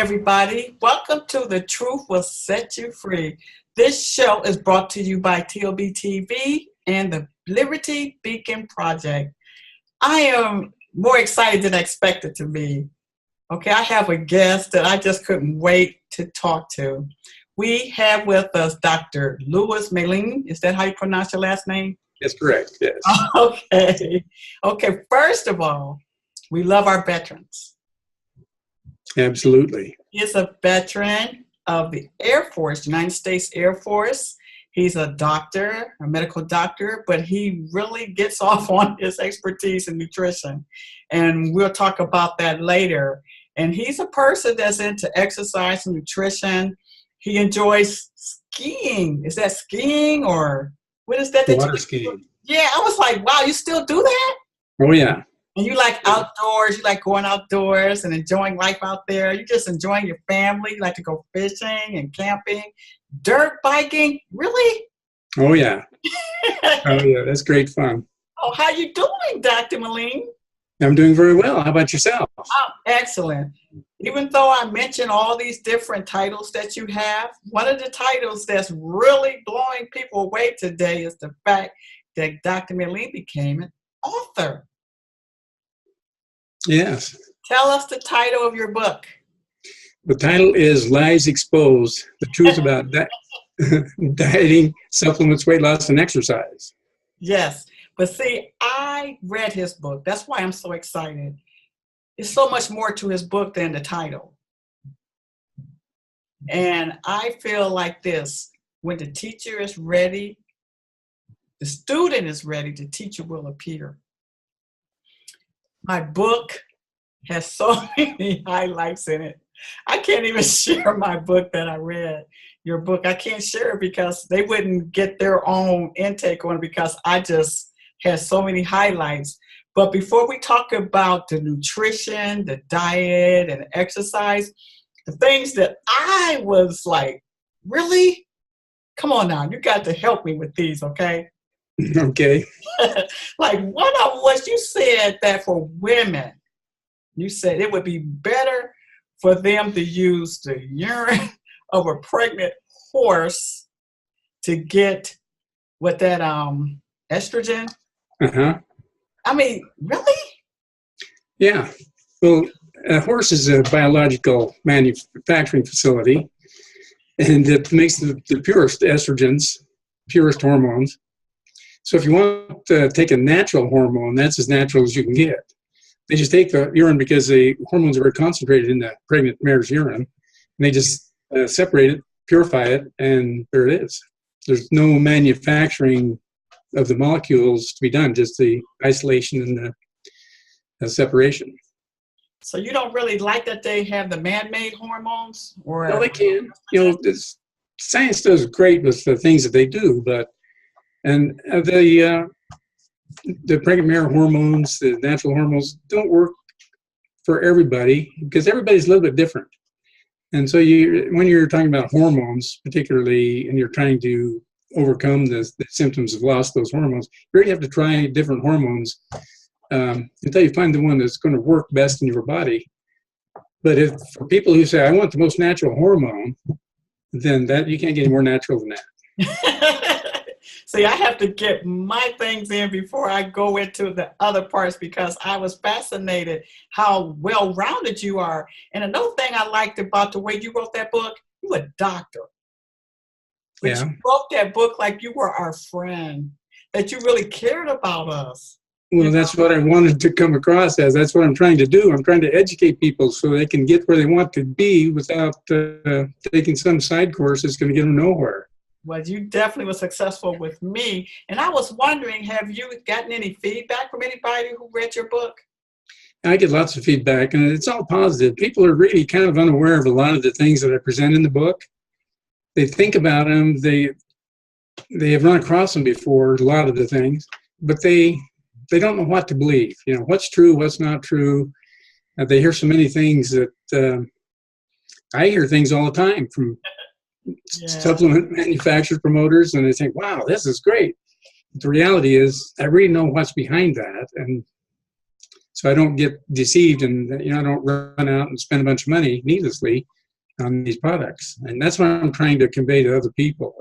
everybody. Welcome to The Truth Will Set You Free. This show is brought to you by TLBTV and the Liberty Beacon Project. I am more excited than I expected to be. Okay, I have a guest that I just couldn't wait to talk to. We have with us Dr. Meline. Is that how you pronounce your last name? That's correct, yes. Okay, first of all, we love our veterans. Absolutely. He's a veteran of the Air Force, United States Air Force. He's a doctor, a medical doctor, but he really gets off on his expertise in nutrition. And we'll talk about that later. And he's a person that's into exercise and nutrition. He enjoys skiing. Is that skiing or what is that? Water skiing. Yeah, I was like, wow, you still do that? Oh, yeah. And you like outdoors, you like going outdoors and enjoying life out there. You just enjoying your family. You like to go fishing and camping, dirt biking. Really? Oh, yeah. Oh, yeah. That's great fun. Oh, how you doing, Dr. Meline? I'm doing very well. How about yourself? Oh, excellent. Even though I mentioned all these different titles that you have, one of the titles that's really blowing people away today is the fact that Dr. Meline became an author. Yes. Tell us the title of your book. The title is Lies Exposed, the truth about dieting, supplements, weight loss, and exercise. Yes. But see, I read his book. That's why I'm so excited. There's so much more to his book than the title. And I feel like this, when the teacher is ready, the student is ready, the teacher will appear. My book has so many highlights in it. I can't even share my book that I read. Your book, I can't share it because they wouldn't get their own intake on it because I just had so many highlights. But before we talk about the nutrition, the diet, and exercise, the things that I was like, really? Come on now, you got to help me with these, okay? Okay. Like one of them was you said that for women, you said it would be better for them to use the urine of a pregnant horse to get what that estrogen. Uh-huh. I mean, really? Yeah. Well, a horse is a biological manufacturing facility, and it makes the purest estrogens, purest hormones. So if you want to take a natural hormone, that's as natural as you can get. They just take the urine because the hormones are very concentrated in the pregnant mare's urine, and they just separate it, purify it, and there it is. There's no manufacturing of the molecules to be done, just the isolation and the separation. So you don't really like that they have the man-made hormones? Or no, they can. You know, science does great with the things that they do, but the pregnant mare hormones, the natural hormones, don't work for everybody because everybody's a little bit different. And so when you're talking about hormones, particularly, and you're trying to overcome the symptoms of loss of those hormones, you really have to try different hormones until you find the one that's going to work best in your body. But for people who say, I want the most natural hormone, then that you can't get any more natural than that. See, I have to get my things in before I go into the other parts because I was fascinated how well-rounded you are. And another thing I liked about the way you wrote that book, you were a doctor. But yeah. You wrote that book like you were our friend, that you really cared about us. Well, that's what I wanted to come across as. That's what I'm trying to do. I'm trying to educate people so they can get where they want to be without taking some side course that's going to get them nowhere. Well, you definitely were successful with me. And I was wondering, have you gotten any feedback from anybody who read your book? I get lots of feedback, and it's all positive. People are really kind of unaware of a lot of the things that I present in the book. They think about them. They have run across them before, a lot of the things, but they don't know what to believe. You know, what's true, what's not true. They hear so many things that I hear things all the time from supplement manufacturers, promoters, and they think, wow, this is great. The reality is I really know what's behind that, and so I don't get deceived and I don't run out and spend a bunch of money needlessly on these products. And that's what I'm trying to convey to other people.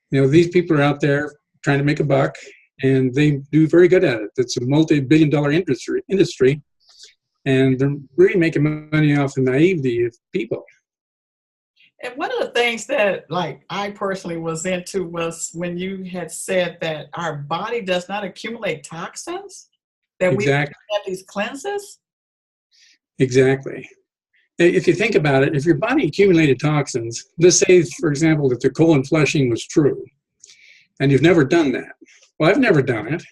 These people are out there trying to make a buck, and they do very good at it. It's a multi-billion-dollar industry, and they're really making money off the naivety of people. And one of the things that, like, I personally was into was when you had said that our body does not accumulate toxins, that Exactly. we have these cleanses. Exactly. If you think about it, if your body accumulated toxins, let's say, for example, that the colon flushing was true, and you've never done that. Well, I've never done it.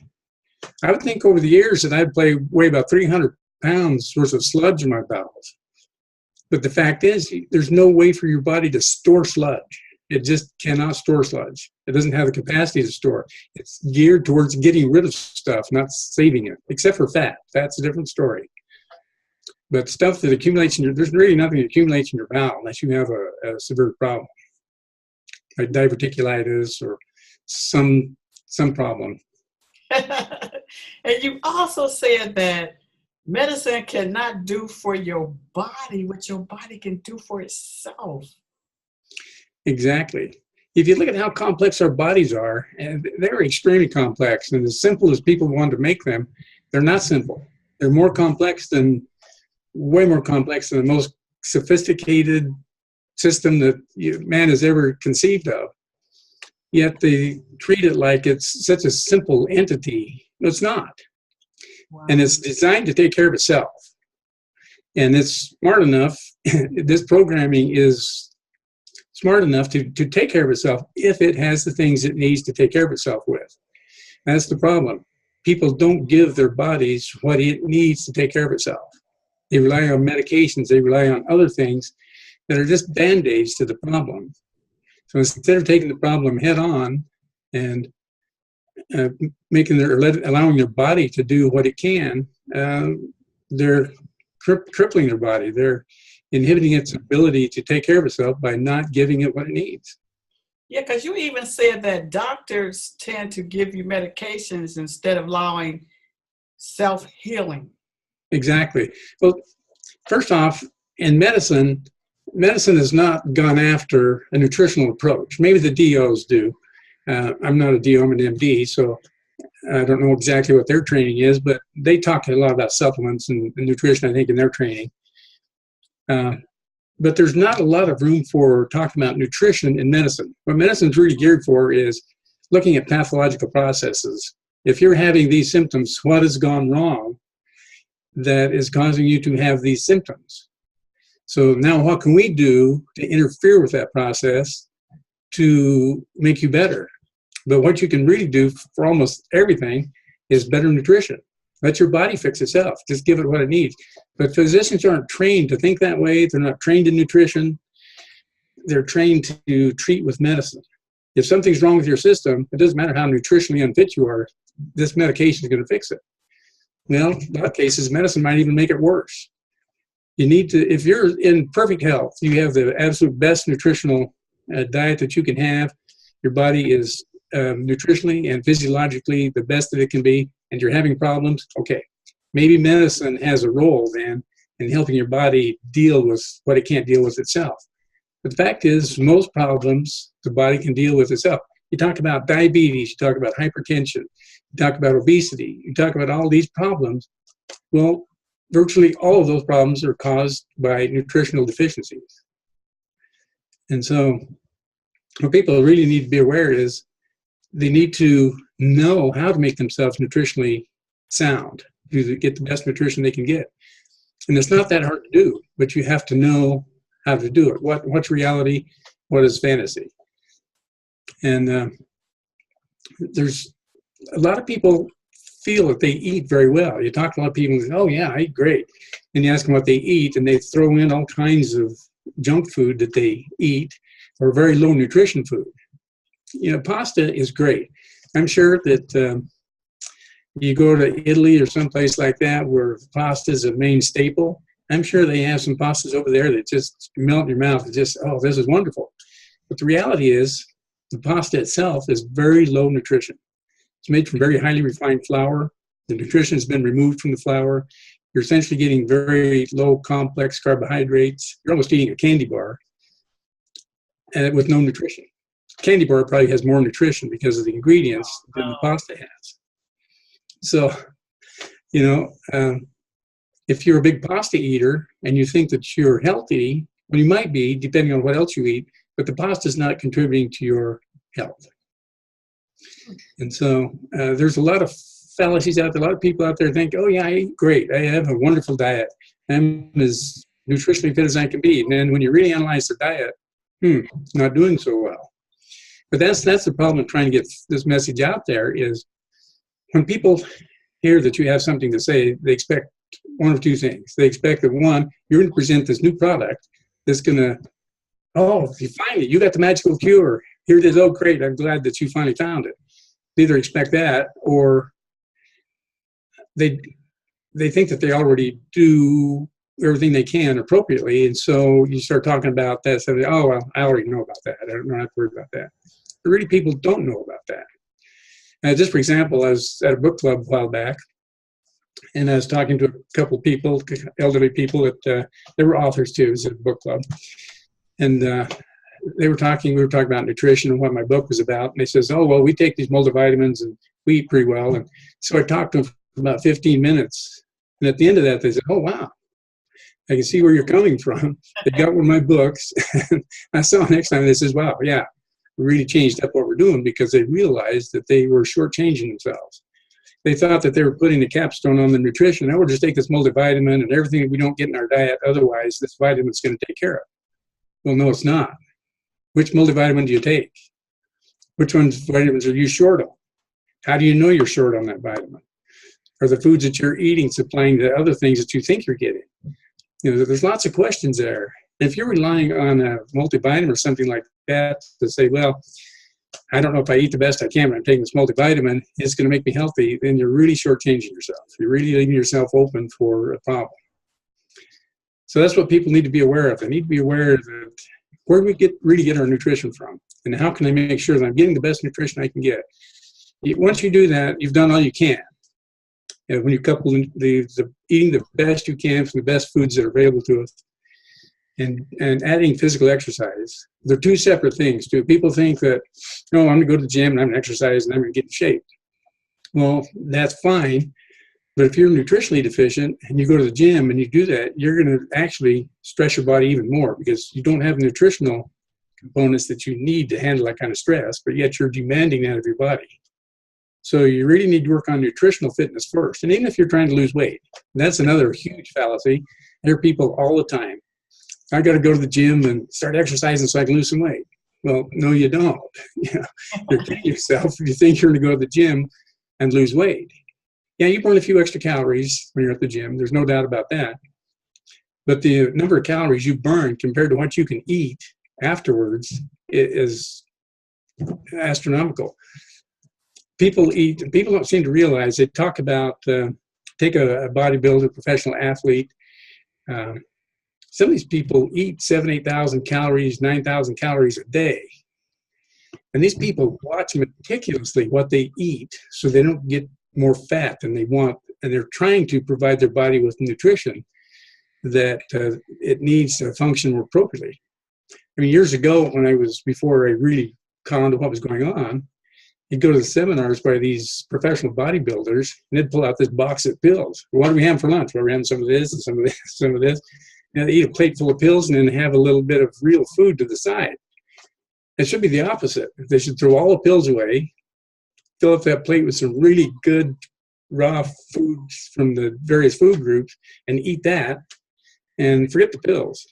I would think over the years that I'd weigh about 300 pounds worth of sludge in my bowels. But the fact is, there's no way for your body to store sludge. It just cannot store sludge. It doesn't have the capacity to store. It's geared towards getting rid of stuff, not saving it, except for fat. Fat's a different story. But stuff that accumulates there's really nothing that accumulates in your bowel unless you have a severe problem, like diverticulitis or some problem. And you also said that medicine cannot do for your body what your body can do for itself. Exactly. If you look at how complex our bodies are, and they're extremely complex, and as simple as people want to make them, they're not simple. They're way more complex than the most sophisticated system that man has ever conceived of. Yet they treat it like it's such a simple entity. No, it's not. Wow. And it's designed to take care of itself. And it's smart enough, this programming is smart enough to take care of itself if it has the things it needs to take care of itself with. That's the problem. People don't give their bodies what it needs to take care of itself. They rely on medications. They rely on other things that are just band-aids to the problem. So instead of taking the problem head on and allowing their body to do what it can, they're crippling their body. They're inhibiting its ability to take care of itself by not giving it what it needs. Yeah, because you even said that doctors tend to give you medications instead of allowing self-healing. Exactly. Well, first off, in medicine has not gone after a nutritional approach. Maybe the DOs do. I'm not a DO, I'm an MD, so I don't know exactly what their training is, but they talk a lot about supplements and nutrition, I think, in their training. But there's not a lot of room for talking about nutrition in medicine. What medicine's really geared for is looking at pathological processes. If you're having these symptoms, what has gone wrong that is causing you to have these symptoms? So now what can we do to interfere with that process to make you better? But what you can really do for almost everything is better nutrition. Let your body fix itself. Just give it what it needs. But physicians aren't trained to think that way. They're not trained in nutrition. They're trained to treat with medicine. If something's wrong with your system, it doesn't matter how nutritionally unfit you are, this medication is going to fix it. Well, in a lot of cases, medicine might even make it worse. You need to, if you're in perfect health, you have the absolute best nutritional diet that you can have. Your body is nutritionally and physiologically the best that it can be, and you're having problems, okay. Maybe medicine has a role then in helping your body deal with what it can't deal with itself. But the fact is, most problems the body can deal with itself. You talk about diabetes, you talk about hypertension, you talk about obesity, you talk about all these problems. Well, virtually all of those problems are caused by nutritional deficiencies. And so what people really need to be aware is they need to know how to make themselves nutritionally sound, to get the best nutrition they can get. And it's not that hard to do, but you have to know how to do it. What's reality? What is fantasy? And there's a lot of people feel that they eat very well. You talk to a lot of people and say, oh yeah, I eat great. And you ask them what they eat, and they throw in all kinds of junk food that they eat, or very low nutrition food. You know, pasta is great. I'm sure that you go to Italy or someplace like that where pasta is a main staple. I'm sure they have some pastas over there that just melt in your mouth and just, oh, this is wonderful. But the reality is the pasta itself is very low nutrition. It's made from very highly refined flour. The nutrition has been removed from the flour. You're essentially getting very low complex carbohydrates. You're almost eating a candy bar and with no nutrition. Candy bar probably has more nutrition because of the ingredients than the pasta has. So, you know, if you're a big pasta eater and you think that you're healthy, well, you might be, depending on what else you eat, but the pasta is not contributing to your health. And so there's a lot of fallacies out there. A lot of people out there think, oh, yeah, I eat great. I have a wonderful diet. I'm as nutritionally fit as I can be. And then when you really analyze the diet, not doing so well. But that's the problem of trying to get this message out there is when people hear that you have something to say, they expect one of two things. They expect that, one, you're going to present this new product that's going to, oh, you finally, you got the magical cure. Here it is. Oh, great. I'm glad that you finally found it. They either expect that or they think that they already do everything they can appropriately. And so you start talking about that. So they, oh, well, I already know about that. I don't have to worry about that. But really, people don't know about that. Just for example, I was at a book club a while back, and I was talking to a couple of people, elderly people that they were authors too. It was a book club, and we were talking about nutrition and what my book was about. And they says, "Oh, well, we take these multivitamins and we eat pretty well." And so I talked to them for about 15 minutes, and at the end of that, they said, "Oh, wow, I can see where you're coming from." They got one of my books. I saw next time they says, "Wow, yeah, we really changed up what we're doing," because they realized that they were shortchanging themselves. They thought that they were putting the capstone on the nutrition. Now we'll just take this multivitamin and everything that we don't get in our diet. Otherwise, this vitamin's going to take care of it. Well, no, it's not. Which multivitamin do you take? Which vitamins are you short on? How do you know you're short on that vitamin? Are the foods that you're eating supplying the other things that you think you're getting? You know, there's lots of questions there. If you're relying on a multivitamin or something like that to say, well, I don't know if I eat the best I can, but I'm taking this multivitamin, it's going to make me healthy, then you're really shortchanging yourself. You're really leaving yourself open for a problem. So that's what people need to be aware of. They need to be aware that where we really get our nutrition from, and how can I make sure that I'm getting the best nutrition I can get. Once you do that, you've done all you can. And when you couple the eating the best you can from the best foods that are available to us, and adding physical exercise, they're two separate things too. People think that, no, I'm going to go to the gym and I'm going to exercise and I'm going to get in shape. Well, that's fine. But if you're nutritionally deficient and you go to the gym and you do that, you're going to actually stress your body even more because you don't have nutritional components that you need to handle that kind of stress, but yet you're demanding that of your body. So you really need to work on nutritional fitness first. And even if you're trying to lose weight, that's another huge fallacy. I hear people all the time, I got to go to the gym and start exercising so I can lose some weight. Well, no, you don't. You're kidding yourself if you think you're going to go to the gym and lose weight. Yeah, you burn a few extra calories when you're at the gym. There's no doubt about that. But the number of calories you burn compared to what you can eat afterwards is astronomical. People don't seem to realize, they talk about, take a bodybuilder, professional athlete. Some of these people eat 7,000, 8,000 calories, 9,000 calories a day. And these people watch meticulously what they eat so they don't get more fat than they want. And they're trying to provide their body with nutrition that it needs to function more appropriately. I mean, years ago, before I really caught on to what was going on, you'd go to the seminars by these professional bodybuilders, and they'd pull out this box of pills. What do we have for lunch? Well, we're having some of this and some of this, some of this. And they eat a plate full of pills and then have a little bit of real food to the side. It should be the opposite. They should throw all the pills away, fill up that plate with some really good raw foods from the various food groups, and eat that, and forget the pills.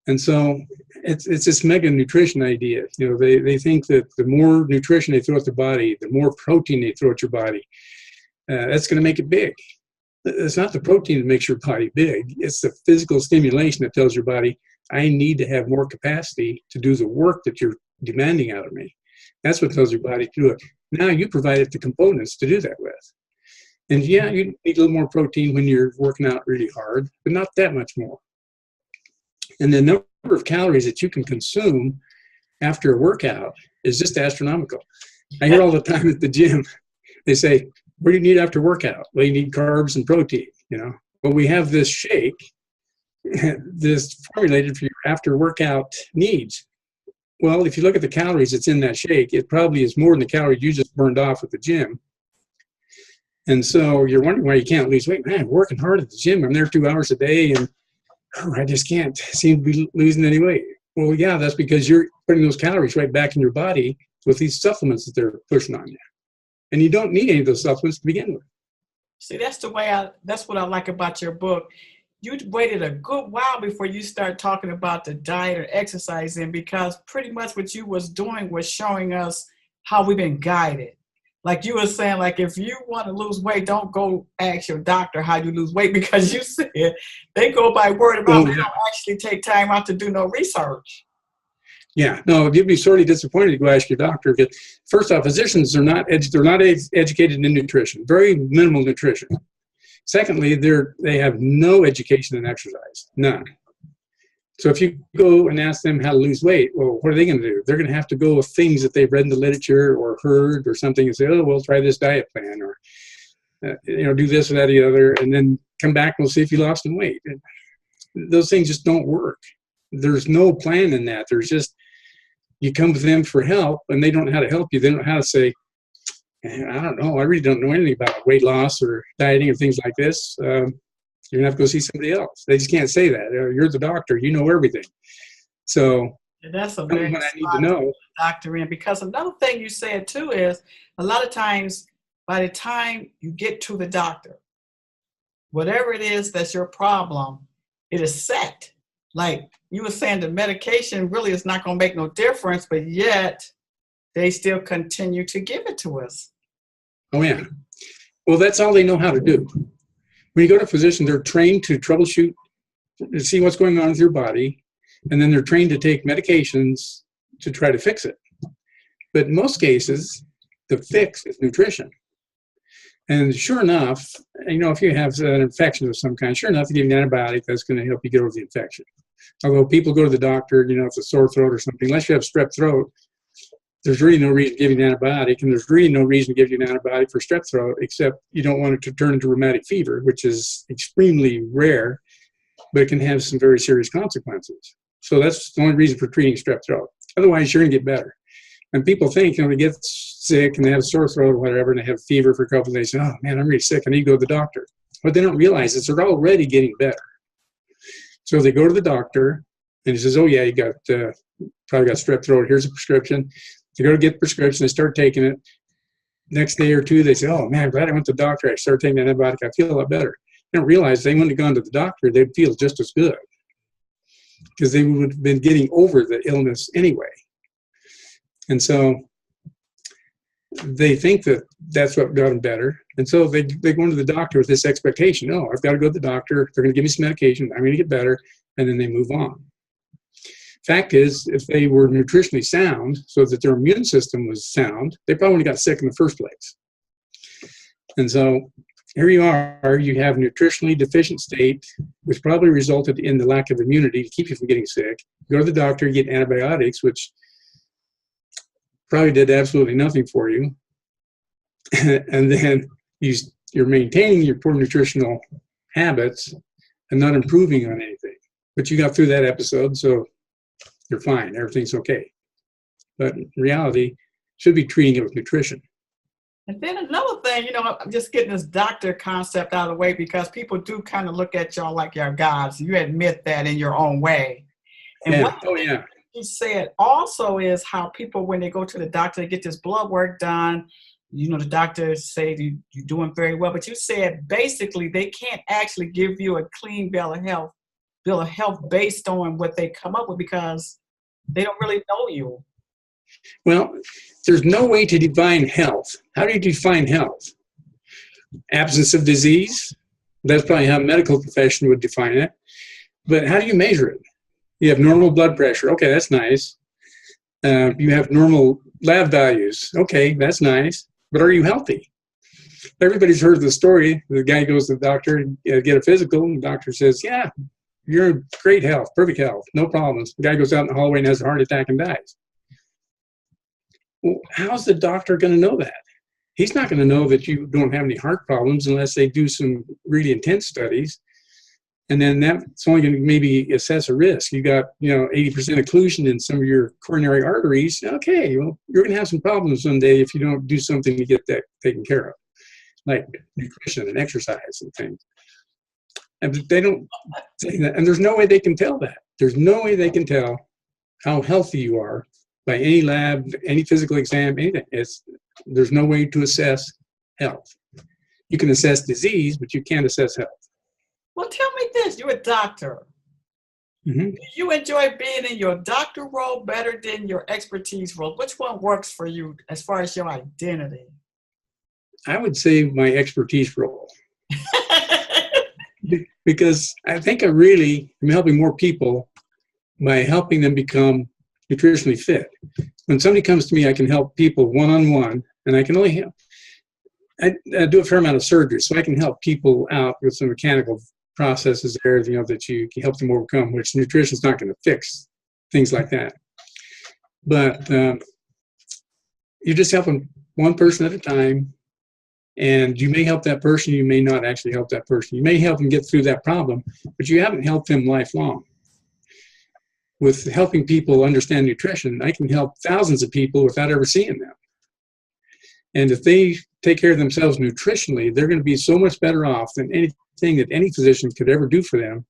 And so it's this mega nutrition idea. You know, they think that the more nutrition they throw at the body, the more protein they throw at your body, that's going to make it big. It's not the protein that makes your body big. It's the physical stimulation that tells your body, I need to have more capacity to do the work that you're demanding out of me. That's what tells your body to do it. Now you provided the components to do that with. And yeah, you need a little more protein when you're working out really hard, but not that much more. And the number of calories that you can consume after a workout is just astronomical. I hear all the time at the gym, they say, What do you need after workout? Well, you need carbs and protein, you know. But we have this shake this formulated for your after workout needs. Well, if you look at the calories that's in that shake, it probably is more than the calories you just burned off at the gym. And so you're wondering why you can't lose weight. Man, I'm working hard at the gym. I'm there 2 hours a day, and I just can't seem to be losing any weight. Well, yeah, that's because you're putting those calories right back in your body with these supplements that they're pushing on you. And you don't need any of those supplements to begin with. See, that's what I like about your book. You waited a good while before you start talking about the diet or exercising, because pretty much what you was doing was showing us how we've been guided. Like you were saying, like, if you want to lose weight, don't go ask your doctor how you lose weight, because you said they go by word of mouth. They don't actually take time out to do no research. Yeah, no, you'd be sorely disappointed to go ask your doctor. Because first off, physicians are not educated in nutrition, very minimal nutrition. Secondly, they have no education in exercise, none. So if you go and ask them how to lose weight, well, what are they going to do? They're going to have to go with things that they've read in the literature or heard or something and say, oh, we'll try this diet plan, or do this or that or the other, and then come back and we'll see if you lost some weight. And those things just don't work. There's no plan in that. There's just, you come to them for help, and they don't know how to help you. They don't know how to say, I don't know. I really don't know anything about weight loss or dieting and things like this. You're going to have to go see somebody else. They just can't say that. You're the doctor. You know everything. So that's a very what I need to know. Doctor in, because another thing you said too is a lot of times by the time you get to the doctor, whatever it is that's your problem, it is set. Like you were saying, the medication really is not going to make no difference, but yet they still continue to give it to us. Oh, yeah. Well, that's all they know how to do. When you go to a physician, they're trained to troubleshoot, to see what's going on with your body, and then they're trained to take medications to try to fix it. But in most cases, the fix is nutrition. And sure enough, if you have an infection of some kind, sure enough, you give an antibiotic that's going to help you get over the infection. Although people go to the doctor, it's a sore throat or something, unless you have strep throat, there's really no reason to give you an antibiotic, and there's really no reason to give you an antibiotic for strep throat, except you don't want it to turn into rheumatic fever, which is extremely rare, but it can have some very serious consequences. So that's the only reason for treating strep throat. Otherwise, you're going to get better. And people think, they get sick and they have a sore throat or whatever, and they have fever for a couple of days, oh man, I'm really sick, I need to go to the doctor. What they don't realize is they're already getting better. So they go to the doctor, and he says, oh yeah, you got probably got strep throat, here's a prescription. They go to get the prescription, they start taking it. Next day or two, they say, oh man, I'm glad I went to the doctor. I started taking that antibiotic. I feel a lot better. They don't realize they wouldn't have gone to the doctor, they'd feel just as good, because they would have been getting over the illness anyway. And so they think that that's what got them better. And so they go into the doctor with this expectation, oh, I've got to go to the doctor. They're going to give me some medication. I'm going to get better. And then they move on. Fact is, if they were nutritionally sound, so that their immune system was sound, they probably wouldn't have got sick in the first place. And so here you are, you have a nutritionally deficient state, which probably resulted in the lack of immunity to keep you from getting sick. You go to the doctor, you get antibiotics, which probably did absolutely nothing for you. And then you're maintaining your poor nutritional habits and not improving on anything. But you got through that episode, so you're fine. Everything's okay. But in reality, should be treating it with nutrition. And then another thing, I'm just getting this doctor concept out of the way, because people do kind of look at y'all like you're gods. You admit that in your own way. And yeah. Oh, yeah. You said also is how people, when they go to the doctor, they get this blood work done. The doctors say you're doing very well. But you said basically they can't actually give you a clean bill of health based on what they come up with, because they don't really know you. Well, there's no way to define health. How do you define health? Absence of disease? That's probably how a medical profession would define it. But how do you measure it? You have normal blood pressure. Okay, that's nice. You have normal lab values. Okay, that's nice. But are you healthy? Everybody's heard the story. The guy goes to the doctor, get a physical, and the doctor says, yeah, you're in great health, perfect health, no problems. The guy goes out in the hallway and has a heart attack and dies. Well, how's the doctor going to know that? he's not going to know that you don't have any heart problems unless they do some really intense studies. And then that's only going to maybe assess a risk. You got, 80% occlusion in some of your coronary arteries. Okay, well, you're going to have some problems someday if you don't do something to get that taken care of, like nutrition and exercise and things. And they don't say that. And there's no way they can tell that. There's no way they can tell how healthy you are by any lab, any physical exam, anything. There's no way to assess health. You can assess disease, but you can't assess health. Well, tell me this. You're a doctor. Mm-hmm. Do you enjoy being in your doctor role better than your expertise role? Which one works for you as far as your identity? I would say my expertise role. Because I think I really am helping more people by helping them become nutritionally fit. When somebody comes to me, I can help people one-on-one, and I can only help. I do a fair amount of surgery, so I can help people out with some mechanical processes there, that you can help them overcome, which nutrition is not going to fix, things like that. But you're just helping one person at a time, and you may help that person, you may not actually help that person. You may help them get through that problem, but you haven't helped them lifelong. With helping people understand nutrition, I can help thousands of people without ever seeing them. And if they take care of themselves nutritionally, they're going to be so much better off than anything that any physician could ever do for them,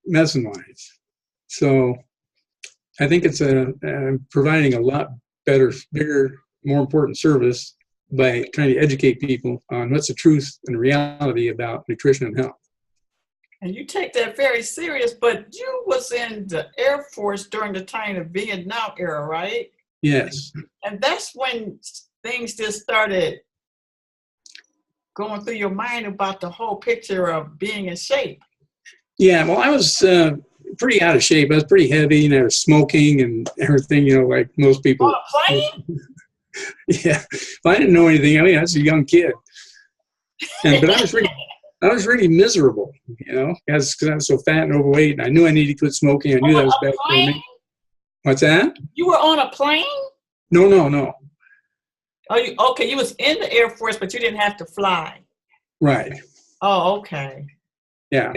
medicine-wise. So I think it's providing a lot better, bigger, more important service by trying to educate people on what's the truth and reality about nutrition and health. And you take that very serious, but you was in the Air Force during the time of Vietnam era, right? Yes. And that's when things just started going through your mind about the whole picture of being in shape. Yeah, well, I was pretty out of shape. I was pretty heavy, and I was smoking and everything, like most people. On a plane? Yeah. Well, I didn't know anything. I mean, I was a young kid. But I was really miserable, because I was so fat and overweight, and I knew I needed to quit smoking. I knew that was bad for me. What's that? You were on a plane? No. Oh, you was in the Air Force, but you didn't have to fly. Right. Oh, okay. Yeah.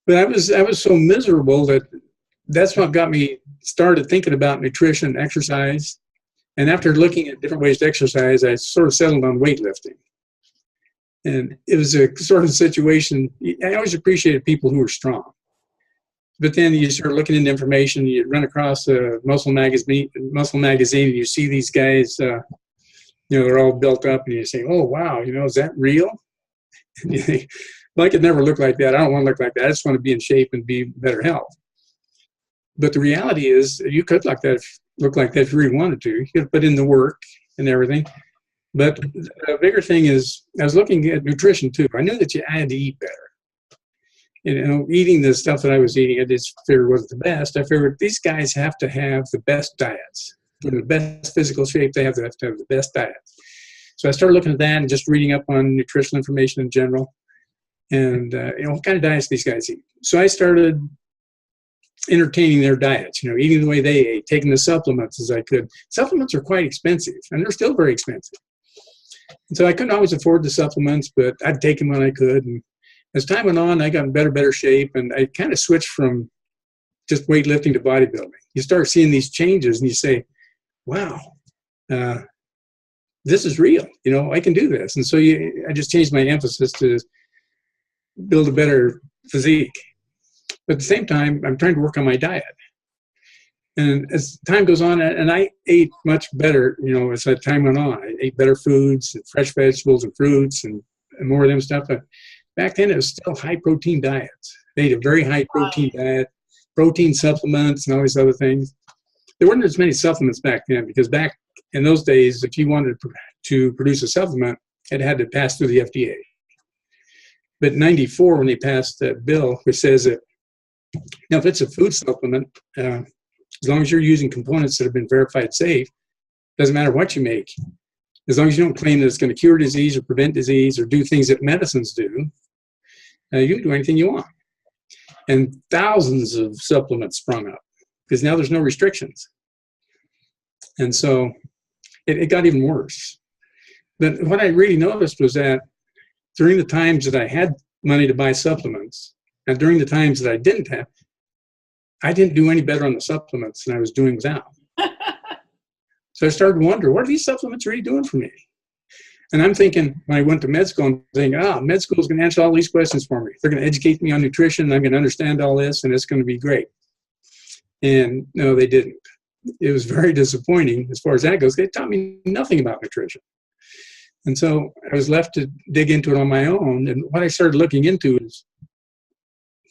But I was so miserable that's what got me started thinking about nutrition and exercise. And after looking at different ways to exercise, I sort of settled on weightlifting. And it was a sort of situation, I always appreciated people who were strong. But then you start looking into information, you run across a muscle magazine, and you see these guys, they're all built up, and you say, oh, wow, is that real? And you think, well, I could never look like that. I don't want to look like that. I just want to be in shape and be in better health. But the reality is, you could look like that if you really wanted to. You could put in the work and everything. But the bigger thing is, I was looking at nutrition too. I knew that I had to eat better. Eating the stuff that I was eating, I just figured wasn't the best. I figured these guys have to have the best diets. For the best physical shape, they have to have the best diet. So I started looking at that and just reading up on nutritional information in general. And, what kind of diets these guys eat. So I started entertaining their diets, eating the way they ate, taking the supplements as I could. Supplements are quite expensive, and they're still very expensive. And so I couldn't always afford the supplements, but I'd take them when I could. And as time went on, I got in better shape, and I kind of switched from just weightlifting to bodybuilding. You start seeing these changes, and you say, wow, this is real. I can do this. And so I just changed my emphasis to build a better physique. But at the same time, I'm trying to work on my diet. And as time goes on, and I ate much better, as that time went on. I ate better foods, and fresh vegetables and fruits, and more of them stuff. But back then, it was still high-protein diets. They ate a very high-protein diet, protein supplements, and all these other things. There weren't as many supplements back then, because back in those days, if you wanted to produce a supplement, it had to pass through the FDA. But in '94, when they passed that bill, which says that, now if it's a food supplement, as long as you're using components that have been verified safe, doesn't matter what you make. As long as you don't claim that it's going to cure disease or prevent disease or do things that medicines do, you can do anything you want. And thousands of supplements sprung up because now there's no restrictions. And so it got even worse. But what I really noticed was that during the times that I had money to buy supplements, and during the times that I didn't have, I didn't do any better on the supplements than I was doing without. So I started to wonder, what are these supplements really doing for me? And I'm thinking, when I went to med school, I'm thinking, med school is going to answer all these questions for me. They're going to educate me on nutrition, and I'm going to understand all this, and it's going to be great. And no, they didn't. It was very disappointing as far as that goes. They taught me nothing about nutrition. And so I was left to dig into it on my own. And what I started looking into is,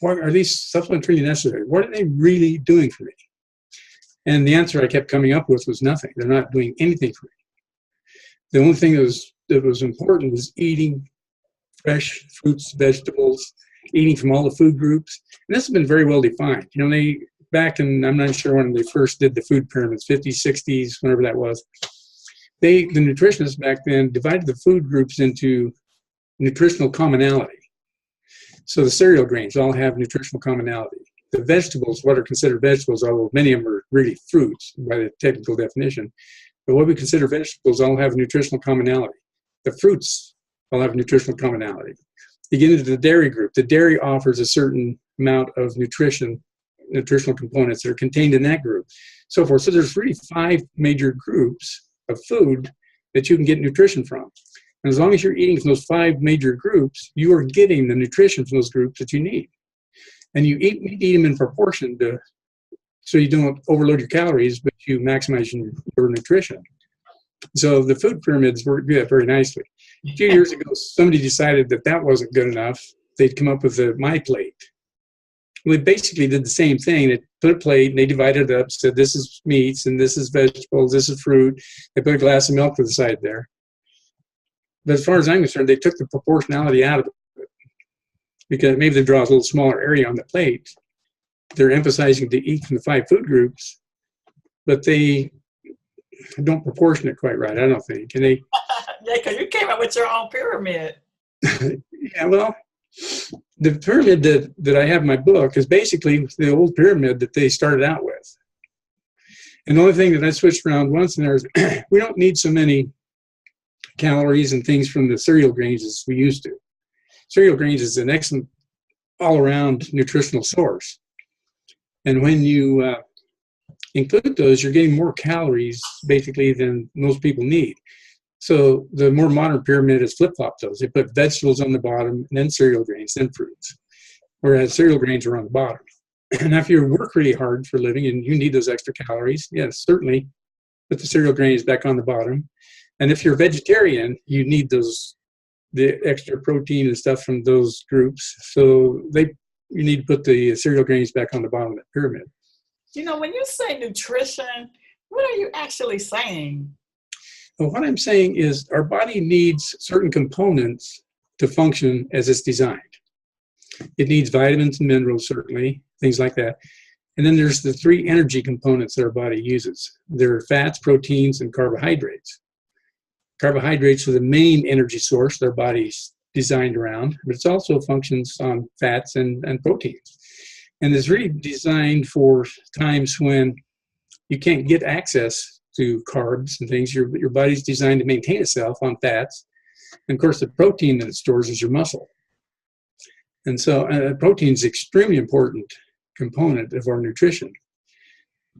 what are these supplements really necessary? What are they really doing for me? And the answer I kept coming up with was nothing. They're not doing anything for me. The only thing that was important was eating fresh fruits, vegetables, eating from all the food groups. And this has been very well defined. You know, they back in, I'm not sure when they first did the food pyramids, 50s, 60s, whenever that was, the nutritionists back then divided the food groups into nutritional commonality. So the cereal grains all have nutritional commonality. The vegetables, what are considered vegetables, although many of them are really fruits by the technical definition, but what we consider vegetables all have nutritional commonality. The fruits all have nutritional commonality. You get into the dairy group. The dairy offers a certain amount of nutritional components that are contained in that group, so forth. So there's really 5 major groups of food that you can get nutrition from. And as long as you're eating from those 5 major groups, you are getting the nutrition from those groups that you need. And you eat them in proportion so you don't overload your calories, but you maximize your nutrition. So the food pyramids work very nicely. A few years ago, somebody decided that wasn't good enough. They'd come up with the My Plate. Well, they basically did the same thing. They put a plate and they divided it up, said this is meats and this is vegetables, this is fruit. They put a glass of milk to the side there. But as far as I'm concerned, they took the proportionality out of it, because maybe they draw a little smaller area on the plate. They're emphasizing to eat from the 5 food groups, but they don't proportion it quite right, I don't think. And they yeah, because you came up with your own pyramid. Yeah, well, the pyramid that I have in my book is basically the old pyramid that they started out with. And the only thing that I switched around once in there is we don't need so many calories and things from the cereal grains as we used to. Cereal grains is an excellent all-around nutritional source. And when you include those, you're getting more calories, basically, than most people need. So the more modern pyramid is flip-flop those. They put vegetables on the bottom, and then cereal grains, then fruits. Whereas cereal grains are on the bottom. And if you work really hard for a living and you need those extra calories, yes, certainly put the cereal grains back on the bottom. And if you're a vegetarian, you need the extra protein and stuff from those groups. So you need to put the cereal grains back on the bottom of that pyramid. You know, when you say nutrition, what are you actually saying? Well, what I'm saying is our body needs certain components to function as it's designed. It needs vitamins and minerals, certainly, things like that. And then there's the 3 energy components that our body uses. There are fats, proteins, and carbohydrates. Carbohydrates are the main energy source their body's designed around, but it also functions on fats and proteins. And it's really designed for times when you can't get access to carbs and things. Your body's designed to maintain itself on fats. And of course, the protein that it stores is your muscle. And so protein is an extremely important component of our nutrition.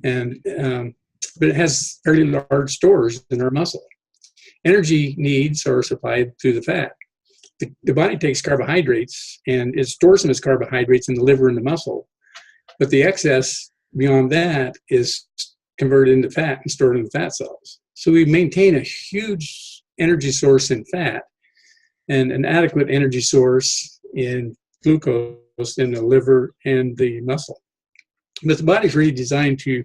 And but it has fairly large stores in our muscle. Energy needs are supplied through the fat. The body takes carbohydrates and it stores them as carbohydrates in the liver and the muscle. But the excess beyond that is converted into fat and stored in the fat cells. So we maintain a huge energy source in fat and an adequate energy source in glucose in the liver and the muscle. But the body's really designed to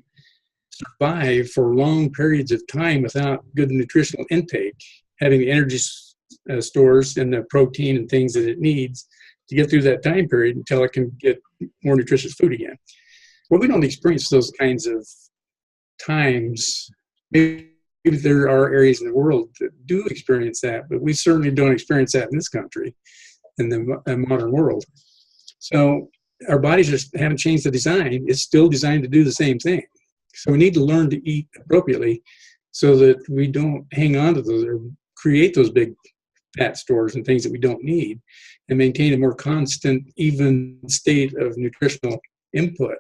survive for long periods of time without good nutritional intake, having the energy stores and the protein and things that it needs to get through that time period until it can get more nutritious food again. Well, we don't experience those kinds of times. Maybe there are areas in the world that do experience that, but we certainly don't experience that in this country, in the modern world. So our bodies just haven't changed the design. It's still designed to do the same thing. So we need to learn to eat appropriately so that we don't hang on to those or create those big fat stores and things that we don't need, and maintain a more constant, even state of nutritional input.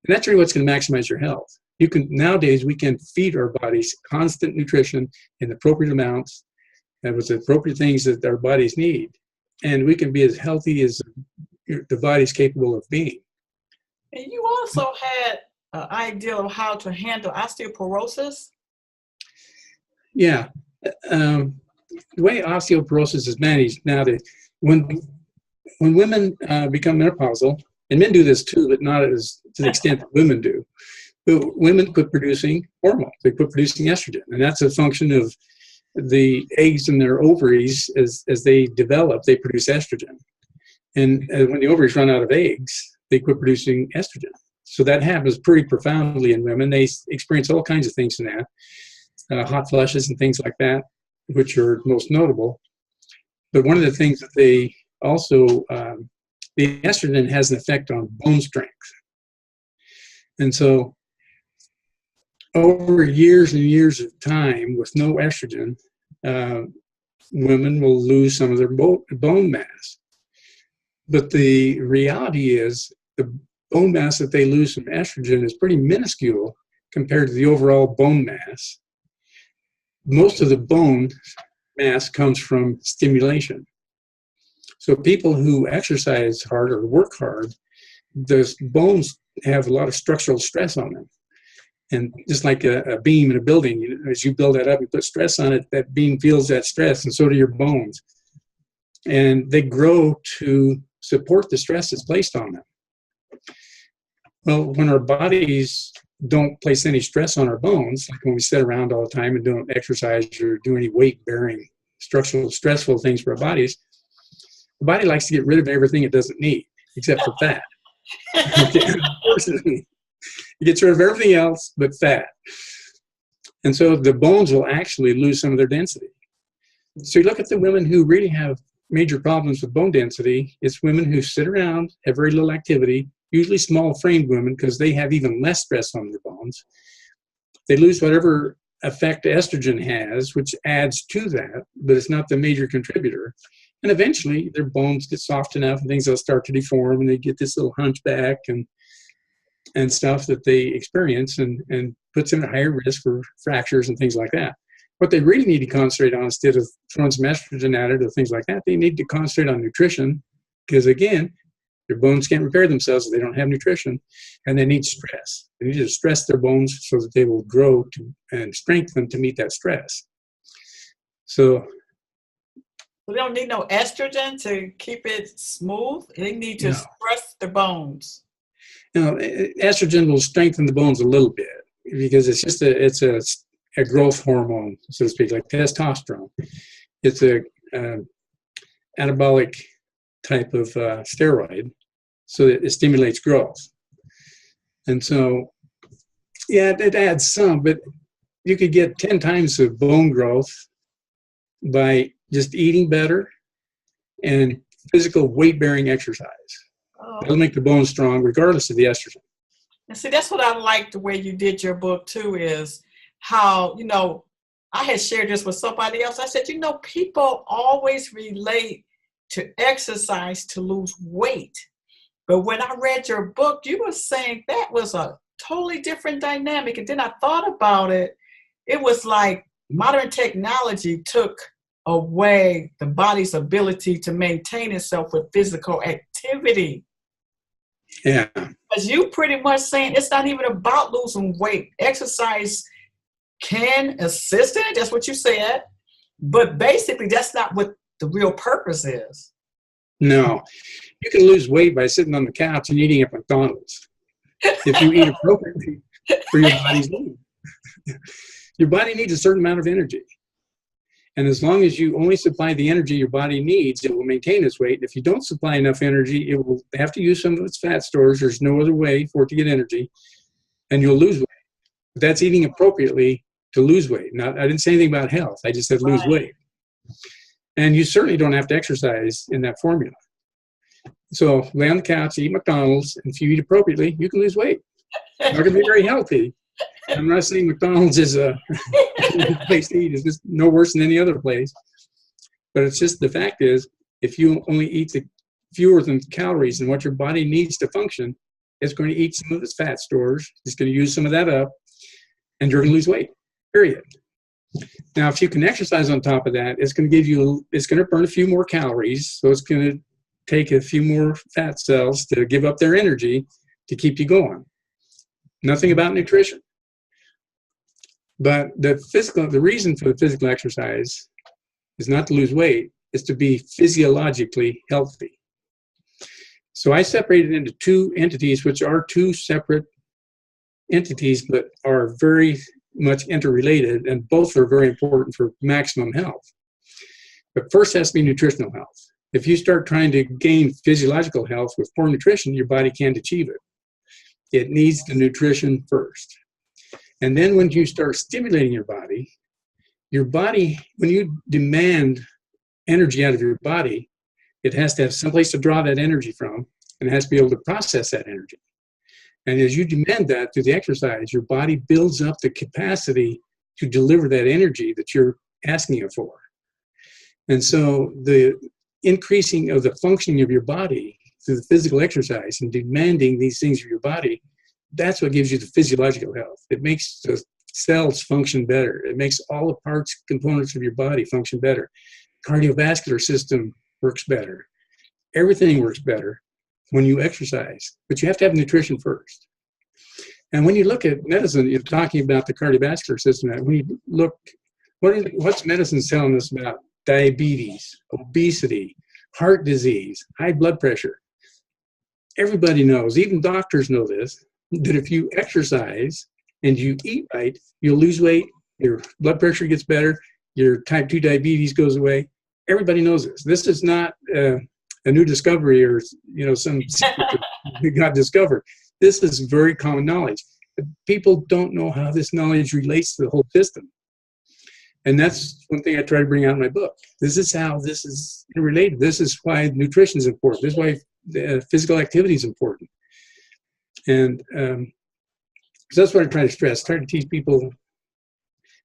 And that's really what's going to maximize your health. Nowadays, we can feed our bodies constant nutrition in appropriate amounts and with the appropriate things that our bodies need. And we can be as healthy as the body's capable of being. And you also had an idea of how to handle osteoporosis? Yeah. The way osteoporosis is managed nowadays, when women become menopausal, and men do this too, but not as to the extent that women do. But women quit producing hormones. They quit producing estrogen. And that's a function of the eggs in their ovaries. As they develop, they produce estrogen. And when the ovaries run out of eggs, they quit producing estrogen. So that happens pretty profoundly in women. They experience all kinds of things in that, hot flushes and things like that, which are most notable. But one of the things that they also, the estrogen has an effect on bone strength. And so over years and years of time with no estrogen, women will lose some of their bone mass. But the reality is the bone mass that they lose from estrogen is pretty minuscule compared to the overall bone mass. Most of the bone mass comes from stimulation. So people who exercise hard or work hard, those bones have a lot of structural stress on them. And just like a beam in a building, as you build that up, you put stress on it, that beam feels that stress, and so do your bones. And they grow to support the stress that's placed on them. Well, when our bodies don't place any stress on our bones, like when we sit around all the time and don't exercise or do any weight-bearing, structural, stressful things for our bodies, the body likes to get rid of everything it doesn't need, except for fat. Unfortunately, it gets rid of everything else but fat. And so the bones will actually lose some of their density. So you look at the women who really have major problems with bone density, it's women who sit around, have very little activity, usually small-framed women because they have even less stress on their bones. They lose whatever effect estrogen has, which adds to that, but it's not the major contributor. And eventually their bones get soft enough and things will start to deform and they get this little hunchback and stuff that they experience and puts them at higher risk for fractures and things like that. What they really need to concentrate on, instead of throwing some estrogen at it or things like that, they need to concentrate on nutrition because, again, their bones can't repair themselves if they don't have nutrition, and they need stress. They need to stress their bones so that they will grow and strengthen to meet that stress. So they don't need no estrogen to keep it smooth. They need to stress the bones. Now, estrogen will strengthen the bones a little bit because it's just a growth hormone, so to speak, like testosterone. It's a anabolic type of steroid, so that it stimulates growth. And so, yeah, it adds some, but you could get 10 times of bone growth by just eating better and physical weight-bearing exercise. Oh. That'll make the bones strong regardless of the estrogen. And see, that's what I like the way you did your book too, is how, I had shared this with somebody else. I said, people always relate to exercise to lose weight. But when I read your book, you were saying that was a totally different dynamic. And then I thought about it. It was like modern technology took away the body's ability to maintain itself with physical activity. Yeah. Because you pretty much saying it's not even about losing weight. Exercise can assist in it. That's what you said. But basically, that's not what the real purpose is. No. You can lose weight by sitting on the couch and eating at McDonald's if you eat appropriately for your body's needs. Your body needs a certain amount of energy. And as long as you only supply the energy your body needs, it will maintain its weight. If you don't supply enough energy, it will have to use some of its fat stores. There's no other way for it to get energy, and you'll lose weight. But that's eating appropriately to lose weight. I didn't say anything about health. I just said lose weight. And you certainly don't have to exercise in that formula. So lay on the couch, eat McDonald's, and if you eat appropriately, you can lose weight. You're not going to be very healthy, I'm not saying McDonald's is a place to eat. It's just no worse than any other place. But it's just the fact is, if you only eat the fewer than calories than what your body needs to function, it's going to eat some of its fat stores. It's going to use some of that up, and you're going to lose weight, period. Now, if you can exercise on top of that, it's going to burn a few more calories. So it's going to take a few more fat cells to give up their energy to keep you going. Nothing about nutrition. But the reason for the physical exercise is not to lose weight, it's to be physiologically healthy. So I separated into two entities, which are two separate entities, but are very much interrelated, and both are very important for maximum health. But first has to be nutritional health. If you start trying to gain physiological health with poor nutrition, your body can't achieve it. It needs the nutrition first. And then when you start stimulating your body, when you demand energy out of your body, it has to have someplace to draw that energy from, and it has to be able to process that energy. And as you demand that through the exercise, your body builds up the capacity to deliver that energy that you're asking it for. And so the increasing of the functioning of your body through the physical exercise and demanding these things of your body, that's what gives you the physiological health. It makes the cells function better. It makes all the parts, components of your body function better. Cardiovascular system works better. Everything works better when you exercise, but you have to have nutrition first. And when you look at medicine, you're talking about the cardiovascular system. When you look, what's medicine telling us about diabetes, obesity, heart disease, high blood pressure? Everybody knows, even doctors know this, that if you exercise and you eat right, you'll lose weight, your blood pressure gets better, your type 2 diabetes goes away. Everybody knows this. This is not a new discovery or some secret that got discovered. This is very common knowledge. But people don't know how this knowledge relates to the whole system. And that's one thing I try to bring out in my book. This is how this is related. This is why nutrition is important. This is why physical activity is important. And so that's what I try to stress. Try to teach people,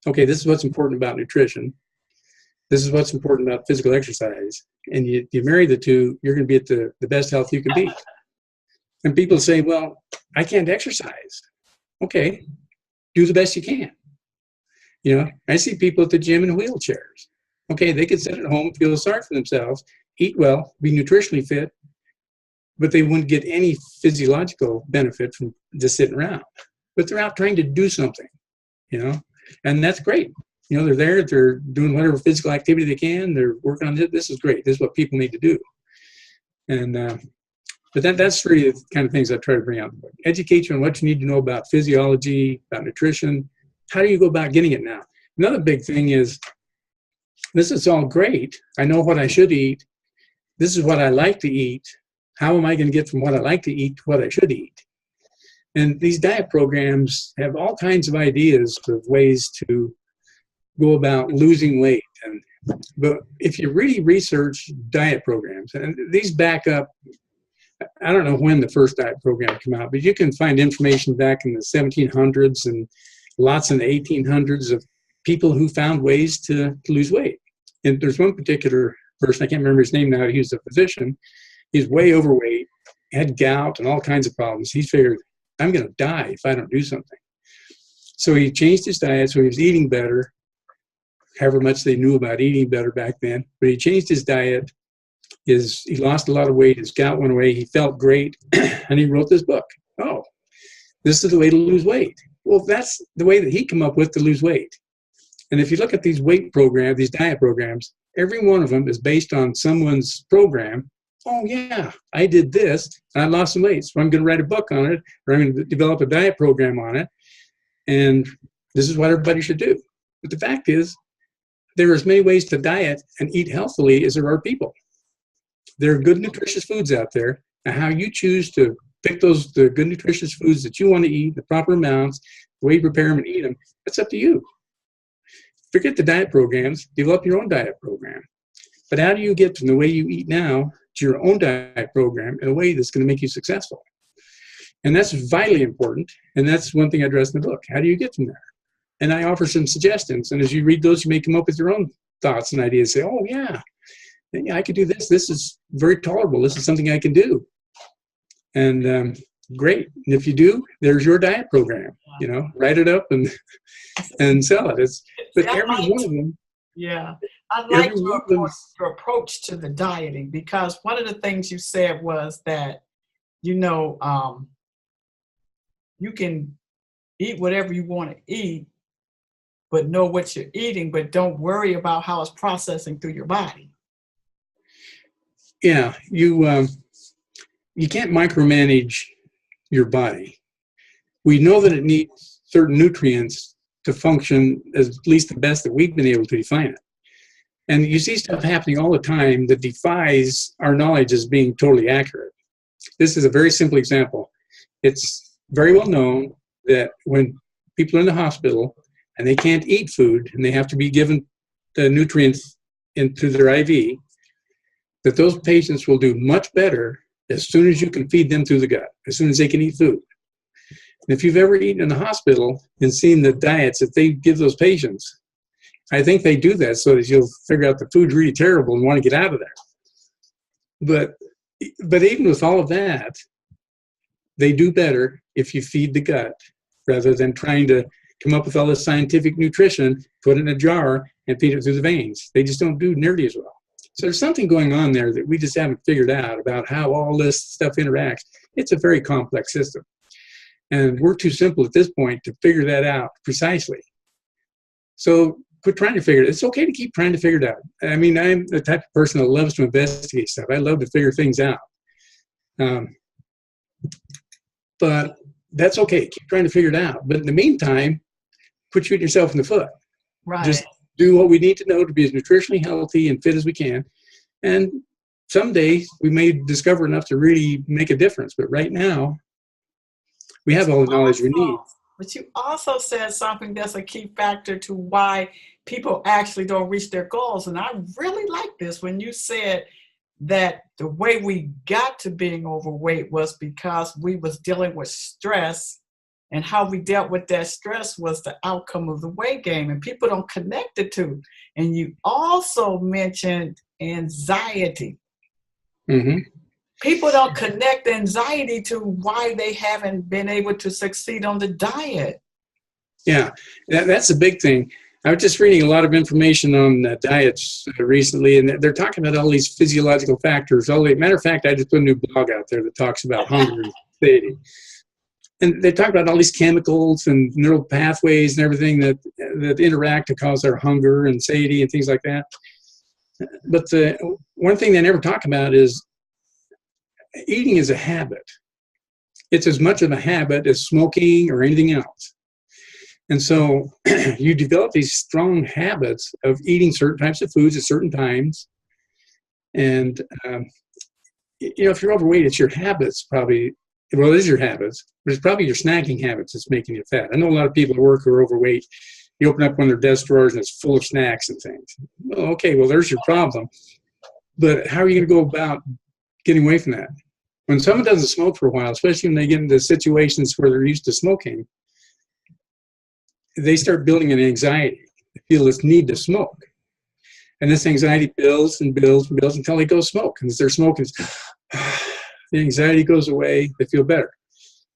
okay, this is what's important about nutrition. This is what's important about physical exercise. And you marry the two, you're going to be at the best health you can be. And people say, well, I can't exercise. Okay, do the best you can. I see people at the gym in wheelchairs. Okay, they could sit at home, feel sorry for themselves, eat well, be nutritionally fit, but they wouldn't get any physiological benefit from just sitting around. But they're out trying to do something, and that's great. They're there, they're doing whatever physical activity they can, they're working on it. This is great. This is what people need to do. And but that's really the kind of things I try to bring out in the book. Educate you on what you need to know about physiology, about nutrition. How do you go about getting it now? Another big thing is, this is all great. I know what I should eat. This is what I like to eat. How am I going to get from what I like to eat to what I should eat? And these diet programs have all kinds of ideas of ways to go about losing weight. But if you really research diet programs, and these back up, I don't know when the first diet program came out, but you can find information back in the 1700s and lots in the 1800s of people who found ways to lose weight. And there's one particular person, I can't remember his name now, he was a physician. He's way overweight, had gout and all kinds of problems. He figured, I'm going to die if I don't do something. So he changed his diet, so he was eating better, however much they knew about eating better back then. But he changed his diet. He lost a lot of weight. His gout went away. He felt great. And he wrote this book. Oh, this is the way to lose weight. Well, that's the way that he came up with to lose weight. And if you look at these weight programs, these diet programs, every one of them is based on someone's program. Oh, yeah, I did this, and I lost some weight, so I'm going to write a book on it, or I'm going to develop a diet program on it, and this is what everybody should do. But the fact is, there are as many ways to diet and eat healthily as there are people. There are good, nutritious foods out there, and how you choose to pick the good, nutritious foods that you want to eat, the proper amounts, the way you prepare them and eat them, that's up to you. Forget the diet programs, develop your own diet program. But how do you get from the way you eat now to your own diet program in a way that's going to make you successful? And that's vitally important. And that's one thing I address in the book. How do you get from there? And I offer some suggestions. And as you read those, you may come up with your own thoughts and ideas. Say, oh, yeah, I could do this. This is very tolerable. This is something I can do. And great. And if you do, there's your diet program. You know, write it up and sell it. But every one of them. Yeah. I like your approach to the dieting, because one of the things you said was that, you know, you can eat whatever you want to eat, but know what you're eating, but don't worry about how it's processing through your body. Yeah, you can't micromanage your body. We know that it needs certain nutrients to function as at least the best that we've been able to define it. And you see stuff happening all the time that defies our knowledge as being totally accurate. This is a very simple example. It's very well known that when people are in the hospital and they can't eat food and they have to be given the nutrients into their IV, that those patients will do much better as soon as you can feed them through the gut, as soon as they can eat food. And if you've ever eaten in the hospital and seen the diets that they give those patients, I think they do that so that you'll figure out the food's really terrible and want to get out of there. But even with all of that, they do better if you feed the gut rather than trying to come up with all this scientific nutrition, put it in a jar, and feed it through the veins. They just don't do nearly as well. So there's something going on there that we just haven't figured out about how all this stuff interacts. It's a very complex system. And we're too simple at this point to figure that out precisely. So quit trying to figure it out. It's okay to keep trying to figure it out. I mean, I'm the type of person that loves to investigate stuff. I love to figure things out. But that's okay. Keep trying to figure it out. But in the meantime, quit shooting yourself in the foot. Right. Just do what we need to know to be as nutritionally healthy and fit as we can. And someday we may discover enough to really make a difference. But right now, we have all the knowledge we need. But you also said something that's a key factor to why people actually don't reach their goals. And I really like this when you said that the way we got to being overweight was because we was dealing with stress, and how we dealt with that stress was the outcome of the weight gain, and people don't connect the two. And you also mentioned anxiety. Mm-hmm. People don't connect anxiety to why they haven't been able to succeed on the diet. Yeah, that's a big thing. I was just reading a lot of information on diets recently, and they're talking about all these physiological factors. Matter of fact, I just put a new blog out there that talks about hunger and satiety. And they talk about all these chemicals and neural pathways and everything that interact to cause our hunger and satiety and things like that. But the one thing they never talk about is eating is a habit. It's as much of a habit as smoking or anything else. And so you develop these strong habits of eating certain types of foods at certain times. And, if you're overweight, it's your habits probably. Well, it is your habits, but it's probably your snacking habits that's making you fat. I know a lot of people at work who are overweight. You open up one of their desk drawers and it's full of snacks and things. Well, okay, well, there's your problem. But how are you going to go about getting away from that? When someone doesn't smoke for a while, especially when they get into situations where they're used to smoking, they start building an anxiety. They feel this need to smoke. And this anxiety builds and builds and builds until they go smoke. And as they're smoking, the anxiety goes away, they feel better.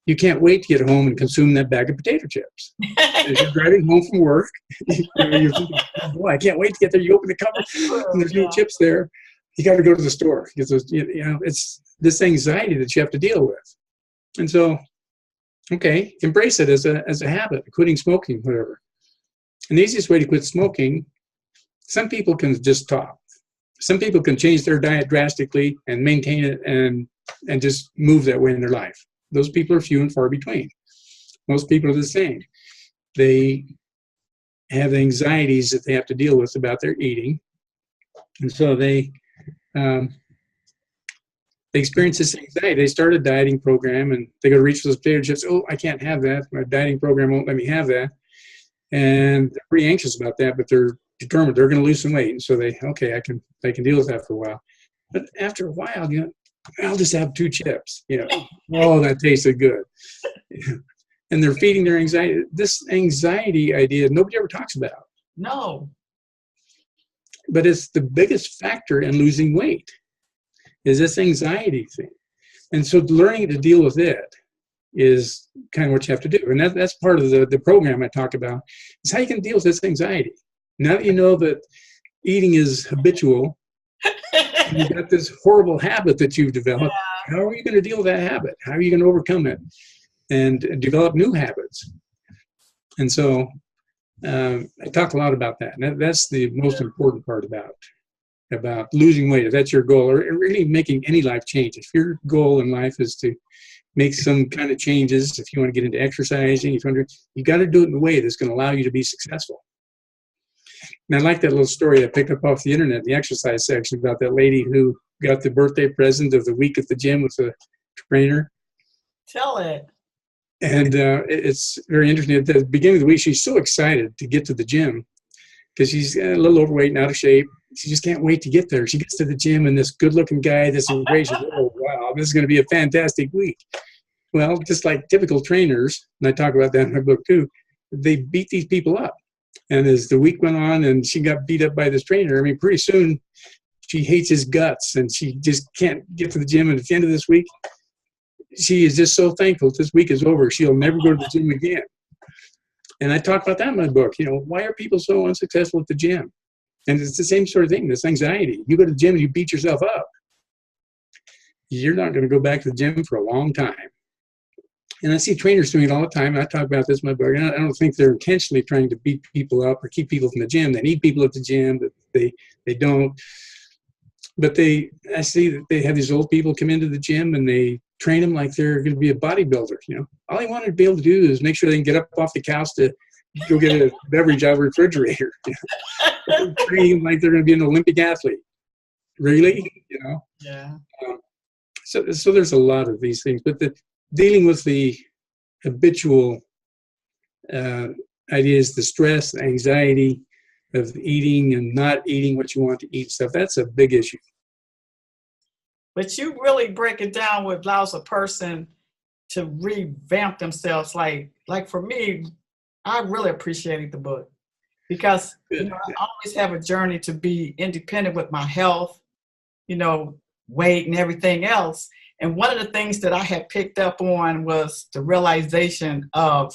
You can't wait to get home and consume that bag of potato chips. As you're driving home from work, you're thinking, oh boy, I can't wait to get there. You open the cover and there's no chips there. You got to go to the store. It's this anxiety that you have to deal with. And so, okay, embrace it as a habit, quitting smoking, whatever. And the easiest way to quit smoking, some people can just stop. Some people can change their diet drastically and maintain it and just move that way in their life. Those people are few and far between. Most people are the same. They have anxieties that they have to deal with about their eating. And so they experience this anxiety. They start a dieting program and they go to reach for those potato chips. Oh, I can't have that. My dieting program won't let me have that. And they're pretty anxious about that, but they're determined they're going to lose some weight. And so I can deal with that for a while. But after a while, I'll just have 2 chips. Oh, that tasted good. And they're feeding their anxiety. This anxiety idea, nobody ever talks about. No. But it's the biggest factor in losing weight, is this anxiety thing. And so learning to deal with it is kind of what you have to do. And that's part of the program I talk about, is how you can deal with this anxiety. Now that you know that eating is habitual, you've got this horrible habit that you've developed, how are you going to deal with that habit? How are you going to overcome it and develop new habits? And so I talk a lot about that. And that's the most important part about losing weight. If that's your goal, or really making any life change. If your goal in life is to make some kind of changes, if you want to get into exercising, you got to do it in a way that's going to allow you to be successful. And I like that little story I picked up off the internet, the exercise section, about that lady who got the birthday present of the week at the gym with a trainer. Tell it. And it's very interesting. At the beginning of the week, she's so excited to get to the gym because she's a little overweight and out of shape. She just can't wait to get there. She gets to the gym, and this good-looking guy, this great, she's, oh, wow, this is going to be a fantastic week. Well, just like typical trainers, and I talk about that in my book too, they beat these people up. And as the week went on and she got beat up by this trainer, I mean, pretty soon she hates his guts and she just can't get to the gym. And at the end of this week, she is just so thankful this week is over. She'll never go to the gym again. And I talk about that in my book. Why are people so unsuccessful at the gym? And it's the same sort of thing, this anxiety. You go to the gym and you beat yourself up, you're not going to go back to the gym for a long time. And I see trainers doing it all the time. And I talk about this in my book. And I don't think they're intentionally trying to beat people up or keep people from the gym. They need people at the gym, but they don't. But I see that they have these old people come into the gym and they train them like they're going to be a bodybuilder. All they want to be able to do is make sure they can get up off the couch to go get a beverage out of a refrigerator. Train them like they're going to be an Olympic athlete. Really? Yeah. So there's a lot of these things, but dealing with the habitual ideas, the stress, the anxiety of eating and not eating what you want to eat stuff, that's a big issue. But you really break it down what allows a person to revamp themselves. Like for me, I really appreciated the book because I always have a journey to be independent with my health, weight and everything else. And one of the things that I had picked up on was the realization of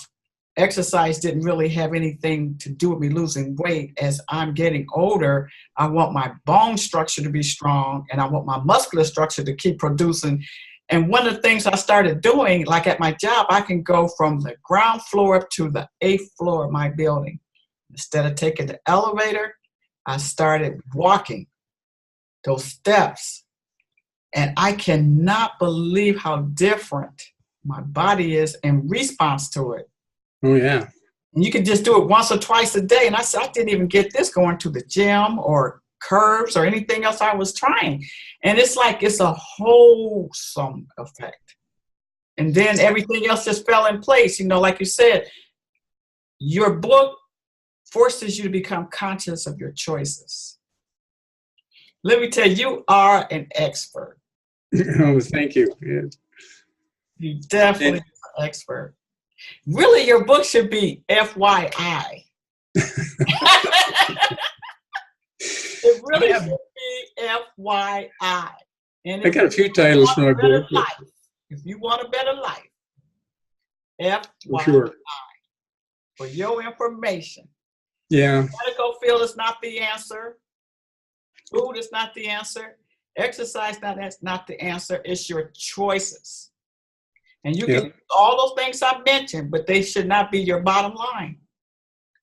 exercise didn't really have anything to do with me losing weight. As I'm getting older, I want my bone structure to be strong and I want my muscular structure to keep producing. And one of the things I started doing, like at my job, I can go from the ground floor up to the 8th floor of my building. Instead of taking the elevator, I started walking those steps. And I cannot believe how different my body is in response to it. Oh, yeah. And you can just do it once or twice a day. And I said, I didn't even get this going to the gym or curves or anything else I was trying. And it's like it's a wholesome effect. And then everything else just fell in place. Like you said, your book forces you to become conscious of your choices. Let me tell you, you are an expert. Oh, thank you. Yeah. You definitely are an expert. Really, your book should be FYI. It really should be FYI. And I got a few titles for my book. If you want a better life, FYI. Sure. For your information. Yeah. Medical field is not the answer. Food is not the answer. Exercise that's not the answer. It's your choices. And you can do all those things I mentioned, but they should not be your bottom line.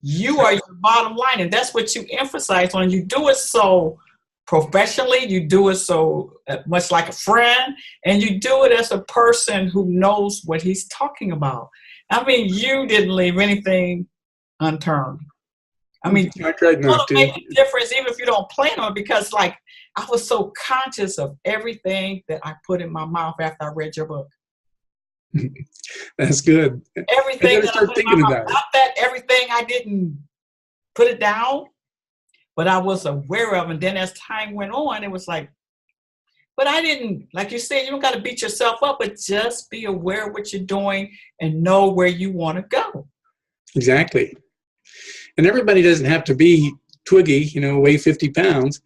You are your bottom line, and that's what you emphasize on. You do it so professionally, you do it so much like a friend, and you do it as a person who knows what he's talking about. I mean, you didn't leave anything unturned. I mean, I tried not to make a difference even if you don't plan on it, because I was so conscious of everything that I put in my mouth after I read your book. That's good. Everything that start thinking about it. Not that everything I didn't put it down, but I was aware of. And then as time went on, it was like, But I didn't, like you said, you don't got to beat yourself up, but just be aware of what you're doing and know where you want to go. Exactly. And everybody doesn't have to be twiggy, weigh 50 pounds.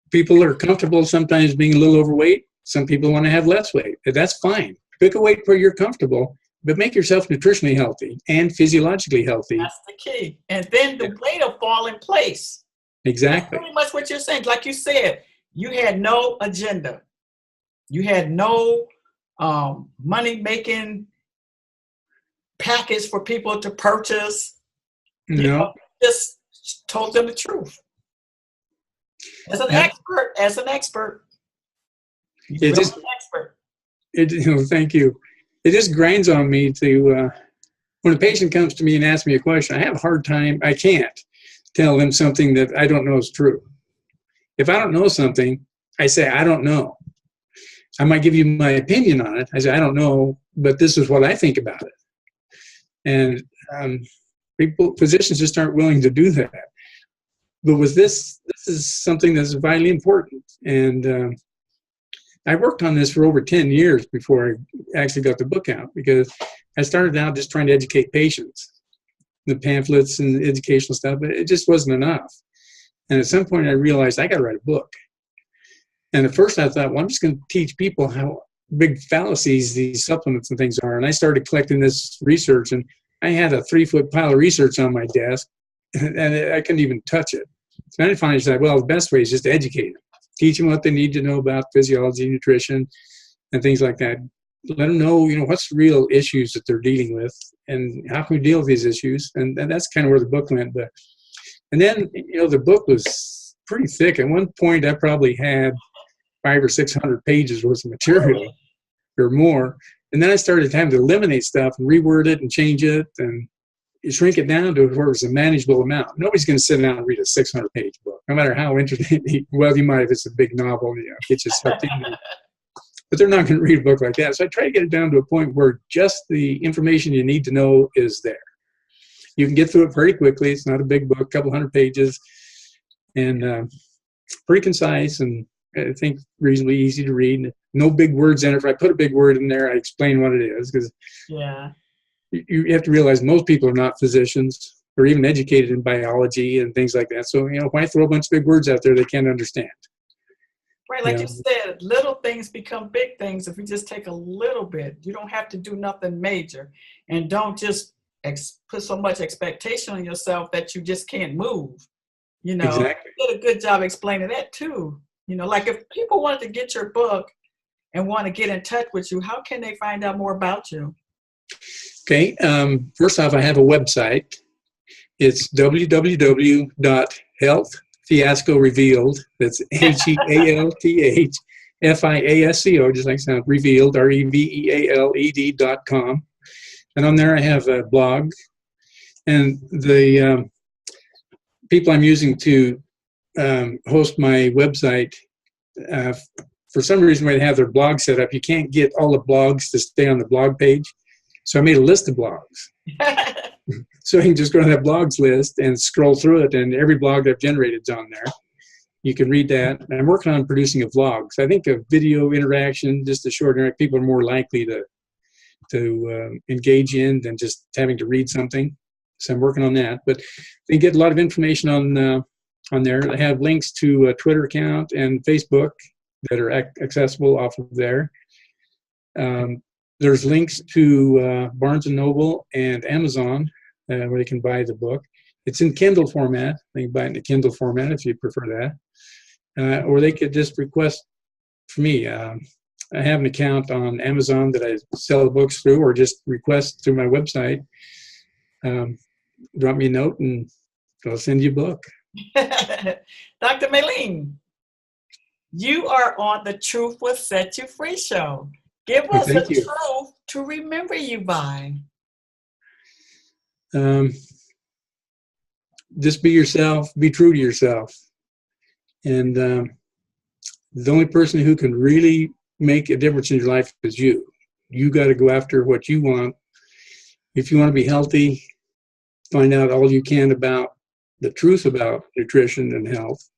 People are comfortable sometimes being a little overweight. Some people want to have less weight. That's fine. Pick a weight where you're comfortable, but make yourself nutritionally healthy and physiologically healthy. That's the key. And then the weight will fall in place. Exactly. That's pretty much what you're saying. Like you said, you had no agenda. You had no money-making package for people to purchase. No. Just told them the truth. As an expert. It just, an expert. Thank you. It just grinds on me to, when a patient comes to me and asks me a question, I have a hard time, I can't tell them something that I don't know is true. If I don't know something, I say, I don't know. I might give you my opinion on it. I say, I don't know, but this is what I think about it. And physicians just aren't willing to do that. But with this is something that's vitally important. And I worked on this for over 10 years before I actually got the book out, because I started out just trying to educate patients, the pamphlets and educational stuff, but it just wasn't enough. And at some point I realized I got to write a book. And at first I thought, well, I'm just going to teach people how big fallacies these supplements and things are. And I started collecting this research, and I had a 3-foot pile of research on my desk, and I couldn't even touch it. So I finally said, well, the best way is just to educate them, teach them what they need to know about physiology, nutrition, and things like that. Let them know, what's the real issues that they're dealing with, and how can we deal with these issues. And that's kind of where the book went. And then, the book was pretty thick. At one point, I probably had 500 or 600 pages worth of material or more. And then I started having to eliminate stuff and reword it and change it and shrink it down to where it was a manageable amount. Nobody's going to sit down and read a 600-page book, no matter how interesting. Well, you might if it's a big novel, get you sucked in. But they're not going to read a book like that. So I try to get it down to a point where just the information you need to know is there. You can get through it very quickly. It's not a big book, a couple hundred pages, and pretty concise, and I think reasonably easy to read. No big words in it. If I put a big word in there, I explain what it is, because you have to realize most people are not physicians or even educated in biology and things like that. So, why throw a bunch of big words out there they can't understand? Right, like you said, little things become big things if you just take a little bit. You don't have to do nothing major, and don't just put so much expectation on yourself that you just can't move. Exactly. You did a good job explaining that too. Like if people wanted to get your book and want to get in touch with you, how can they find out more about you? Okay. First off, I have a website. It's www.healthfiascorevealed. That's HEALTHFIASCO, just like sound, revealed, REVEALED.com. And on there I have a blog. And the people I'm using to host my website, for some reason, when they have their blog set up, you can't get all the blogs to stay on the blog page. So I made a list of blogs. So you can just go to that blogs list and scroll through it, and every blog I've generated is on there. You can read that. And I'm working on producing a vlog. So I think a video interaction, just a short interaction, people are more likely to engage in than just having to read something. So I'm working on that. But they get a lot of information on there. I have links to a Twitter account and Facebook that are accessible off of there. There's links to Barnes & Noble and Amazon where they can buy the book. It's in Kindle format. They can buy it in the Kindle format if you prefer that. Or they could just request for me. I have an account on Amazon that I sell the books through, or just request through my website. Drop me a note and I'll send you a book. Dr. Meline, you are on the Truth Will Set You Free show. Give us the truth to remember you by. Just be yourself, be true to yourself. And the only person who can really make a difference in your life is you. You got to go after what you want. If you want to be healthy, find out all you can about the truth about nutrition and health,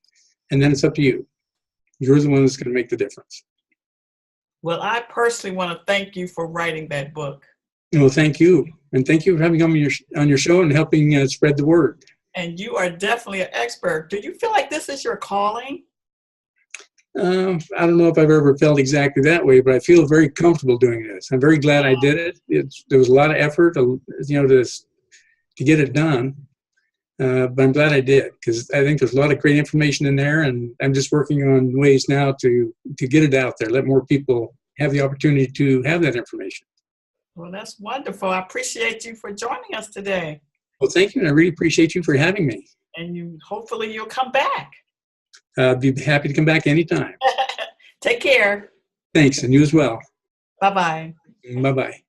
and then it's up to you. You're the one that's going to make the difference. Well, I personally want to thank you for writing that book. Well, thank you. And thank you for having me on your show and helping spread the word. And you are definitely an expert. Do you feel like this is your calling? I don't know if I've ever felt exactly that way, but I feel very comfortable doing this. I'm very glad I did it. There was a lot of effort, to get it done. But I'm glad I did, because I think there's a lot of great information in there, and I'm just working on ways now to get it out there, let more people have the opportunity to have that information. Well, that's wonderful. I appreciate you for joining us today. Well, thank you, and I really appreciate you for having me. And hopefully you'll come back. I'd be happy to come back anytime. Take care. Thanks, and you as well. Bye-bye. Bye-bye.